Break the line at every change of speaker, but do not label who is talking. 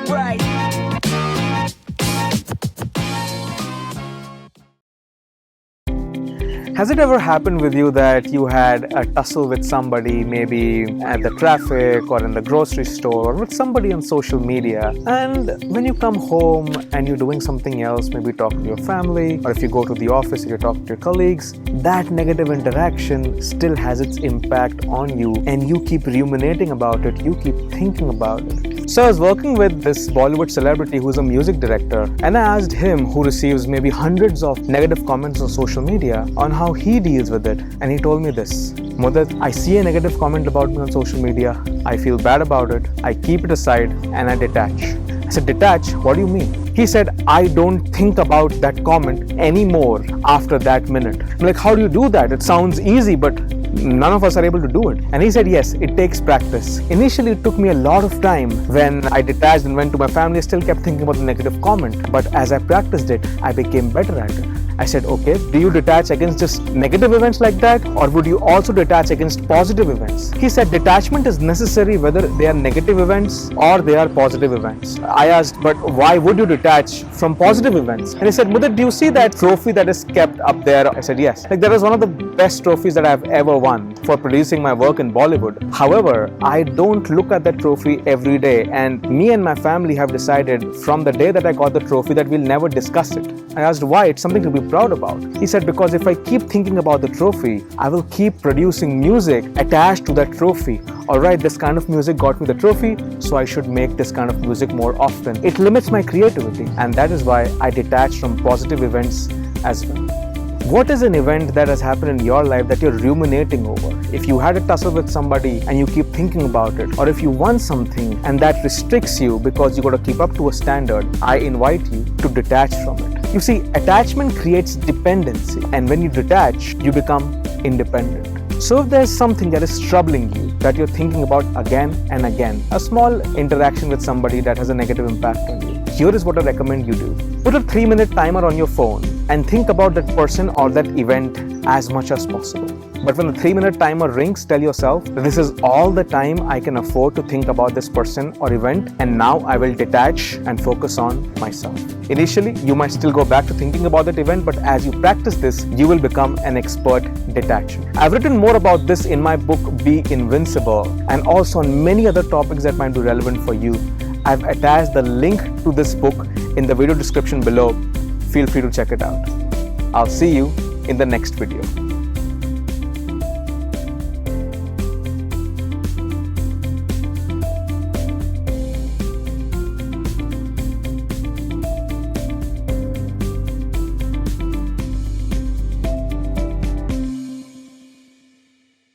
right.
Has it ever happened with you that you had a tussle with somebody, maybe at the traffic or in the grocery store or with somebody on social media, and when you come home and you're doing something else, maybe talking to your family, or if you go to the office and you're talking to your colleagues, that negative interaction still has its impact on you and you keep ruminating about it, you keep thinking about it. So I was working with this Bollywood celebrity who's a music director, and I asked him, who receives maybe hundreds of negative comments on social media, on how he deals with it. And he told me this: Mudit, I see a negative comment about me on social media, I feel bad about it, I keep it aside and I detach. I said, detach? What do you mean? He said, I don't think about that comment anymore after that minute. I'm like, how do you do that? It sounds easy, but none of us are able to do it. And he said, yes, it takes practice. Initially, it took me a lot of time. When I detached and went to my family, I still kept thinking about the negative comment. But as I practiced it, I became better at it. I said, okay, do you detach against just negative events like that? Or would you also detach against positive events? He said, detachment is necessary whether they are negative events or they are positive events. I asked, but why would you detach from positive events? And he said, Mudit, do you see that trophy that is kept up there? I said, yes. Like, that is one of the best trophies that I've ever won for producing my work in Bollywood. However, I don't look at that trophy every day, and me and my family have decided from the day that I got the trophy that we'll never discuss it. I asked why. It's something to be proud about. He said, because if I keep thinking about the trophy, I will keep producing music attached to that trophy. Alright, this kind of music got me the trophy, so I should make this kind of music more often. It limits my creativity, and that is why I detach from positive events as well. What is an event that has happened in your life that you're ruminating over? If you had a tussle with somebody and you keep thinking about it, or if you won something and that restricts you because you got to keep up to a standard, I invite you to detach from it. You see, attachment creates dependency, and when you detach, you become independent. So if there's something that is troubling you, that you're thinking about again and again, a small interaction with somebody that has a negative impact on you, here is what I recommend you do. Put a 3-minute timer on your phone and think about that person or that event as much as possible. But when the 3-minute timer rings, tell yourself that this is all the time I can afford to think about this person or event, and now I will detach and focus on myself. Initially, you might still go back to thinking about that event, but as you practice this, you will become an expert detaching. I've written more about this in my book, Be Invincible, and also on many other topics that might be relevant for you. I've attached the link to this book in the video description below. Feel free to check it out. I'll see you in the next video.